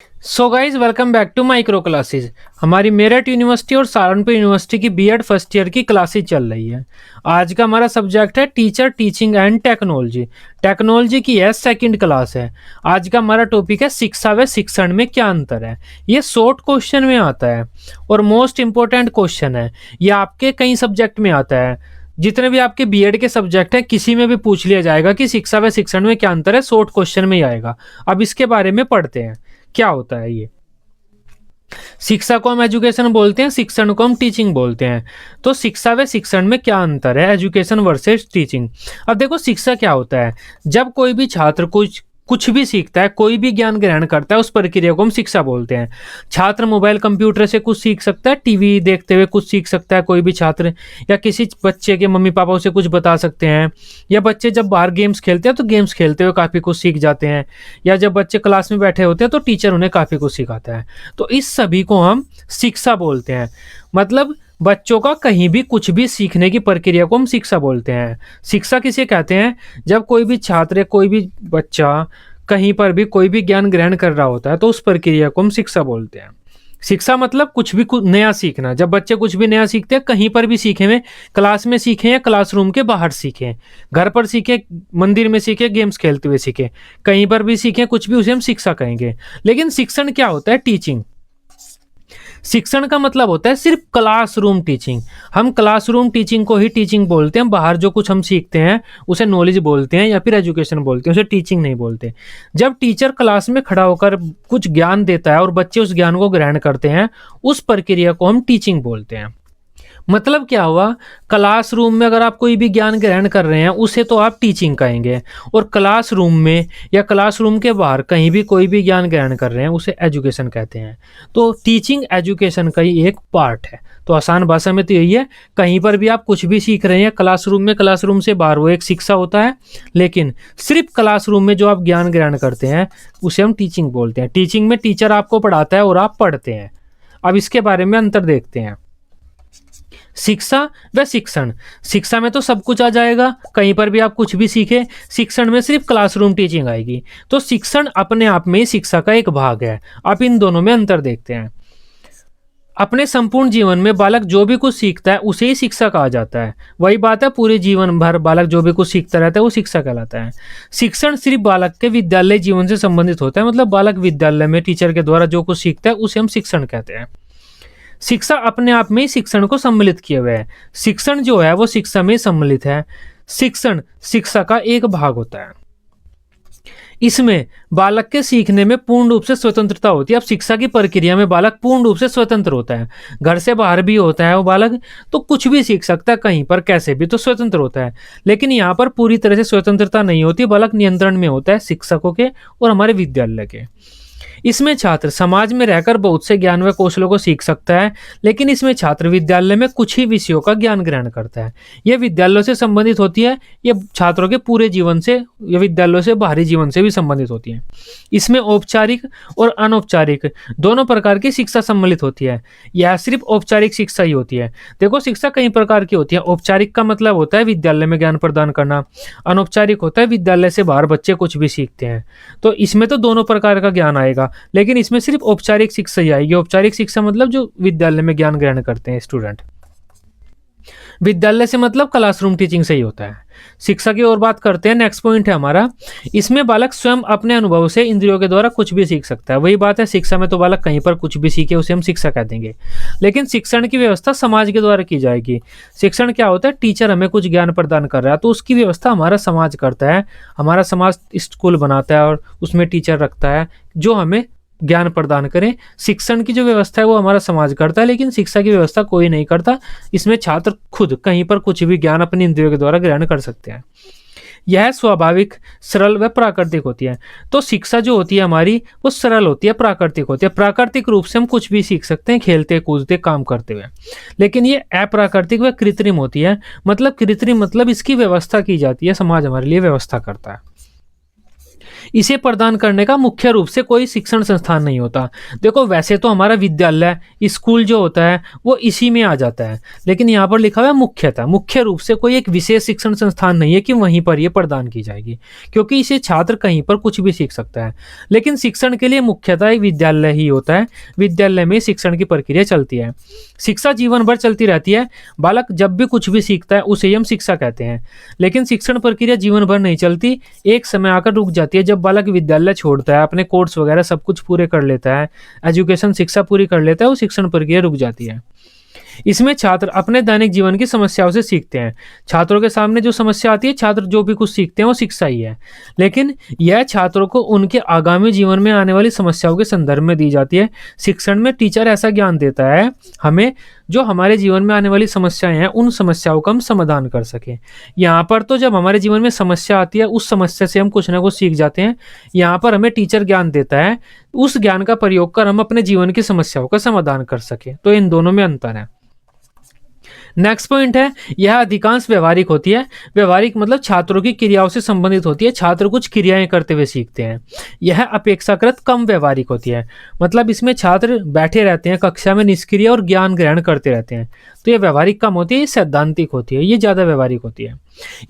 So guys welcome back to micro classes. हमारी Meerut university और Saharanpur university की बीएड फर्स्ट ईयर की क्लासेज चल रही है। आज का हमारा सब्जेक्ट है teacher teaching and technology. Technology की यह सेकंड क्लास है। आज का हमारा टॉपिक है शिक्षा व शिक्षण में क्या अंतर है। ये शॉर्ट क्वेश्चन में आता है और मोस्ट इंपॉर्टेंट क्वेश्चन है। ये आपके कई सब्जेक्ट में आता है। जितने भी आपके बीएड के सब्जेक्ट हैं किसी में भी पूछ लिया जाएगा कि शिक्षा व शिक्षण में क्या अंतर है, शॉर्ट क्वेश्चन में ही आएगा। अब इसके बारे में पढ़ते हैं क्या होता है ये। शिक्षा को हम एजुकेशन बोलते हैं, शिक्षण को हम टीचिंग बोलते हैं। तो शिक्षा व शिक्षण में क्या अंतर है, एजुकेशन वर्सेस टीचिंग। अब देखो शिक्षा क्या होता है। जब कोई भी छात्र कुछ भी सीखता है, कोई भी ज्ञान ग्रहण करता है, उस प्रक्रिया को हम शिक्षा बोलते हैं। छात्र मोबाइल कंप्यूटर से कुछ सीख सकता है, टीवी देखते हुए कुछ सीख सकता है कोई भी छात्र, या किसी बच्चे के मम्मी पापा उसे कुछ बता सकते हैं, या बच्चे जब बाहर गेम्स खेलते हैं तो गेम्स खेलते हुए काफ़ी कुछ सीख जाते हैं, या जब बच्चे क्लास में बैठे होते हैं तो टीचर उन्हें काफ़ी कुछ सिखाता है। तो इस सभी को हम शिक्षा बोलते हैं। मतलब बच्चों का कहीं भी कुछ भी सीखने की प्रक्रिया को हम शिक्षा बोलते हैं। शिक्षा किसे कहते हैं, जब कोई भी छात्र या कोई भी बच्चा कहीं पर भी कोई भी ज्ञान ग्रहण कर रहा होता है तो उस प्रक्रिया को हम शिक्षा बोलते हैं। शिक्षा मतलब कुछ भी नया सीखना। जब बच्चे कुछ भी नया सीखते हैं, कहीं पर भी सीखे हुए, क्लास में सीखें या क्लासरूम के बाहर सीखें, घर पर सीखें, मंदिर में सीखें, गेम्स खेलते हुए सीखें, कहीं पर भी सीखें कुछ भी, उसे हम शिक्षा कहेंगे। लेकिन शिक्षण क्या होता है, टीचिंग। शिक्षण का मतलब होता है सिर्फ क्लासरूम टीचिंग। हम क्लासरूम टीचिंग को ही टीचिंग बोलते हैं। बाहर जो कुछ हम सीखते हैं उसे नॉलेज बोलते हैं या फिर एजुकेशन बोलते हैं, उसे टीचिंग नहीं बोलते। जब टीचर क्लास में खड़ा होकर कुछ ज्ञान देता है और बच्चे उस ज्ञान को ग्रहण करते हैं, उस प्रक्रिया को हम टीचिंग बोलते हैं। मतलब क्या हुआ, क्लासरूम में अगर आप कोई भी ज्ञान ग्रहण कर रहे हैं उसे तो आप टीचिंग कहेंगे, और क्लासरूम में या क्लासरूम के बाहर कहीं भी कोई भी ज्ञान ग्रहण कर रहे हैं उसे एजुकेशन कहते हैं। तो टीचिंग एजुकेशन का ही एक पार्ट है। तो आसान भाषा में तो यही है, कहीं पर भी आप कुछ भी सीख रहे हैं क्लासरूम में, क्लासरूम से बाहर, वो एक शिक्षा होता है। लेकिन सिर्फ क्लासरूम में जो आप ज्ञान ग्रहण करते हैं उसे हम टीचिंग बोलते हैं। टीचिंग में टीचर आपको पढ़ाता है और आप पढ़ते हैं। अब इसके बारे में अंतर देखते हैं। शिक्षा व शिक्षण। शिक्षा में तो सब कुछ आ जाएगा, कहीं पर भी आप कुछ भी सीखे। शिक्षण में सिर्फ क्लासरूम टीचिंग आएगी। तो शिक्षण अपने आप में ही शिक्षा का एक भाग है। आप इन दोनों में अंतर देखते हैं। अपने संपूर्ण जीवन में बालक जो भी कुछ सीखता है उसे ही शिक्षा कहा जाता है। वही बात है, पूरे जीवन भर बालक जो भी कुछ सीखता रहता है वो शिक्षा कहलाता है। शिक्षण सिर्फ बालक के विद्यालय जीवन से संबंधित होता है। मतलब बालक विद्यालय में टीचर के द्वारा जो कुछ सीखता है उसे हम शिक्षण कहते हैं। शिक्षा अपने आप में ही शिक्षण को सम्मिलित किया हुआ है। शिक्षण जो है वो शिक्षा में सम्मिलित है। शिक्षण शिक्षा का एक भाग होता है। इसमें बालक के सीखने में पूर्ण रूप से स्वतंत्रता होती है। अब शिक्षा की प्रक्रिया में बालक पूर्ण रूप से स्वतंत्र होता है। घर से बाहर भी होता है वो बालक, तो कुछ भी सीख सकता है, कहीं पर कैसे भी, तो स्वतंत्र होता है। लेकिन यहाँ पर पूरी तरह से स्वतंत्रता नहीं होती, बालक नियंत्रण में होता है शिक्षकों के और हमारे विद्यालय के। इसमें छात्र समाज में रहकर बहुत से ज्ञान व कौशलों को सीख सकता है। लेकिन इसमें छात्र विद्यालय में कुछ ही विषयों का ज्ञान ग्रहण करता है। यह विद्यालयों से संबंधित होती है, यह छात्रों के पूरे जीवन से, यह विद्यालयों से बाहरी जीवन से भी संबंधित होती है। इसमें औपचारिक और अनौपचारिक दोनों प्रकार की शिक्षा सम्मिलित होती है। यह सिर्फ औपचारिक शिक्षा ही होती है। देखो शिक्षा कई प्रकार की होती है। औपचारिक का मतलब होता है विद्यालय में ज्ञान प्रदान करना, अनौपचारिक होता है विद्यालय से बाहर बच्चे कुछ भी सीखते हैं। तो इसमें तो दोनों प्रकार का ज्ञान आएगा, लेकिन इसमें सिर्फ औपचारिक शिक्षा ही आएगी। औपचारिक शिक्षा मतलब जो विद्यालय में ज्ञान ग्रहण करते हैं स्टूडेंट। विद्यालय से मतलब क्लासरूम टीचिंग से ही होता है। शिक्षा की और बात करते हैं। नेक्स्ट पॉइंट है हमारा, इसमें बालक स्वयं अपने अनुभव से इंद्रियों के द्वारा कुछ भी सीख सकता है। वही बात है, शिक्षा में तो बालक कहीं पर कुछ भी सीखे उसे हम शिक्षा कह देंगे। लेकिन शिक्षण की व्यवस्था समाज के द्वारा की जाएगी। शिक्षण क्या होता है, टीचर हमें कुछ ज्ञान प्रदान कर रहा है तो उसकी व्यवस्था हमारा समाज करता है। हमारा समाज स्कूल बनाता है और उसमें टीचर रखता है जो हमें ज्ञान प्रदान करें। शिक्षण की जो व्यवस्था है वो हमारा समाज करता है, लेकिन शिक्षा की व्यवस्था कोई नहीं करता। इसमें छात्र खुद कहीं पर कुछ भी ज्ञान अपनी इंद्रियों के द्वारा ग्रहण कर सकते हैं। यह स्वाभाविक, सरल व प्राकृतिक होती है। तो शिक्षा जो होती है हमारी वो सरल होती है, प्राकृतिक होती है। प्राकृतिक रूप से हम कुछ भी सीख सकते हैं खेलते कूदते काम करते हुए। लेकिन ये अप्राकृतिक व कृत्रिम होती है। मतलब कृत्रिम मतलब इसकी व्यवस्था की जाती है, समाज हमारे लिए व्यवस्था करता है। इसे प्रदान करने का मुख्य रूप से कोई शिक्षण संस्थान नहीं होता। देखो वैसे तो हमारा विद्यालय, स्कूल जो होता है वो इसी में आ जाता है, लेकिन यहाँ पर लिखा हुआ है मुख्यतः, मुख्य रूप से कोई एक विशेष शिक्षण संस्थान नहीं है कि वहीं पर ये प्रदान की जाएगी, क्योंकि इसे छात्र कहीं पर कुछ भी सीख सकता है। लेकिन शिक्षण के लिए मुख्यतः एक विद्यालय ही होता है, विद्यालय में शिक्षण की प्रक्रिया चलती है। शिक्षा जीवन भर चलती रहती है, बालक जब भी कुछ भी सीखता है उसे हम शिक्षा कहते हैं। लेकिन शिक्षण प्रक्रिया जीवन भर नहीं चलती, एक समय आकर रुक जाती है। जब बालक विद्यालय छोड़ता है, अपने कोर्स वगैरह सब कुछ पूरे कर लेता है, एजुकेशन शिक्षा पूरी कर लेता है, वो शिक्षण प्रक्रिया रुक जाती है। इसमें छात्र अपने दैनिक जीवन की समस्याओं से सीखते हैं। छात्रों के सामने जो समस्या आती है, छात्र जो भी कुछ सीखते हैं वो शिक्षा ही है, लेकिन यह छात्रों को उनके आगामी जीवन में आने वाली समस्याओं के संदर्भ में दी जाती है। शिक्षण में टीचर ऐसा ज्ञान देता है हमें जो हमारे जीवन में आने वाली समस्याएं हैं, उन समस्याओं का हम समाधान कर सकें। यहाँ पर तो जब हमारे जीवन में समस्या आती है, उस समस्या से हम कुछ ना कुछ सीख जाते हैं। यहाँ पर हमें टीचर ज्ञान देता है, उस ज्ञान का प्रयोग कर हम अपने जीवन की समस्याओं का समाधान कर सकें। तो इन दोनों में अंतर है। नेक्स्ट पॉइंट है, यह अधिकांश व्यवहारिक होती है। व्यवहारिक मतलब छात्रों की क्रियाओं से संबंधित होती है, छात्र कुछ क्रियाएं करते हुए सीखते हैं। यह अपेक्षाकृत कम व्यवहारिक होती है, मतलब इसमें छात्र बैठे रहते हैं कक्षा में निष्क्रिय और ज्ञान ग्रहण करते रहते हैं। तो यह व्यवहारिक कम होती है, ये सैद्धांतिक होती है, ये ज्यादा व्यवहारिक होती है।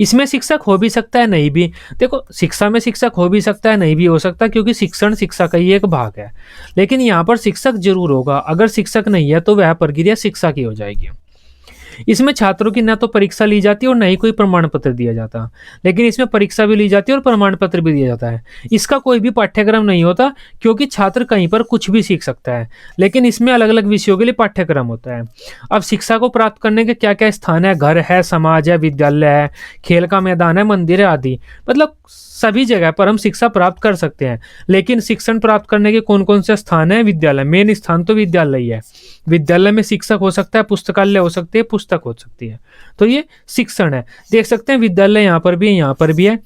इसमें शिक्षक हो भी सकता है, नहीं भी। देखो शिक्षा में शिक्षक हो भी सकता है, नहीं भी हो सकता, क्योंकि शिक्षण शिक्षा का ही एक भाग है। लेकिन यहाँ पर शिक्षक जरूर होगा, अगर शिक्षक नहीं है तो वह प्रक्रिया शिक्षा की हो जाएगी। इसमें छात्रों की न तो परीक्षा ली जाती है और न ही कोई प्रमाण पत्र दिया जाता, लेकिन इसमें परीक्षा भी ली जाती है और प्रमाण पत्र भी दिया जाता है। इसका कोई भी पाठ्यक्रम नहीं होता, क्योंकि छात्र कहीं पर कुछ भी सीख सकता है, लेकिन इसमें अलग अलग विषयों के लिए पाठ्यक्रम होता है। अब शिक्षा को प्राप्त करने के क्या क्या स्थान है, घर है, समाज है, विद्यालय है, खेल का मैदान है, मंदिर है आदि, मतलब सभी जगह पर हम शिक्षा प्राप्त कर सकते हैं। लेकिन शिक्षण प्राप्त करने के कौन कौन से स्थान है, विद्यालय, मेन स्थान तो विद्यालय ही है। विद्यालय में शिक्षक हो सकता है, पुस्तकालय हो सकती है, पुस्तक हो सकती है, तो ये शिक्षण है। देख सकते हैं विद्यालय यहाँ पर भी है, यहाँ पर भी है।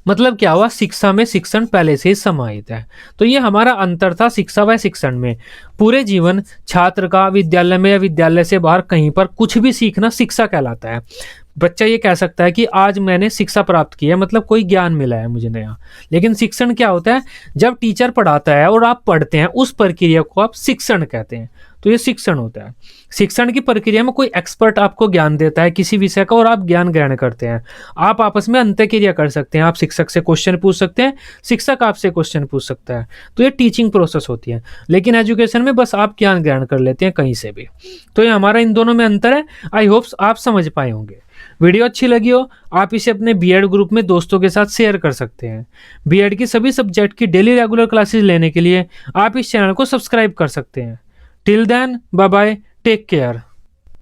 मतलब क्या हुआ, शिक्षा में शिक्षण पहले से ही समाहित है। तो ये हमारा अंतर था शिक्षा व शिक्षण में। पूरे जीवन छात्र का विद्यालय में या विद्यालय से बाहर कहीं पर कुछ भी सीखना शिक्षा कहलाता है। बच्चा ये कह सकता है कि आज मैंने शिक्षा प्राप्त की है, मतलब कोई ज्ञान मिला है मुझे नया। लेकिन शिक्षण क्या होता है, जब टीचर पढ़ाता है और आप पढ़ते हैं, उस प्रक्रिया को आप शिक्षण कहते हैं। तो ये शिक्षण होता है। शिक्षण की प्रक्रिया में कोई एक्सपर्ट आपको ज्ञान देता है किसी विषय का और आप ज्ञान ग्रहण करते हैं। आप आपस में अंतःक्रिया कर सकते हैं, आप शिक्षक से क्वेश्चन पूछ सकते हैं, शिक्षक आपसे क्वेश्चन पूछ सकता है। तो ये टीचिंग प्रोसेस होती है। लेकिन एजुकेशन में बस आप ज्ञान ग्रहण कर लेते हैं कहीं से भी। तो ये हमारा इन दोनों में अंतर है। आई होप आप समझ पाए होंगे। वीडियो अच्छी लगी हो, आप इसे अपने बीएड ग्रुप में दोस्तों के साथ शेयर कर सकते हैं। बीएड की सभी सब्जेक्ट की डेली रेगुलर क्लासेस लेने के लिए आप इस चैनल को सब्सक्राइब कर सकते हैं। Till then, bye bye, take care.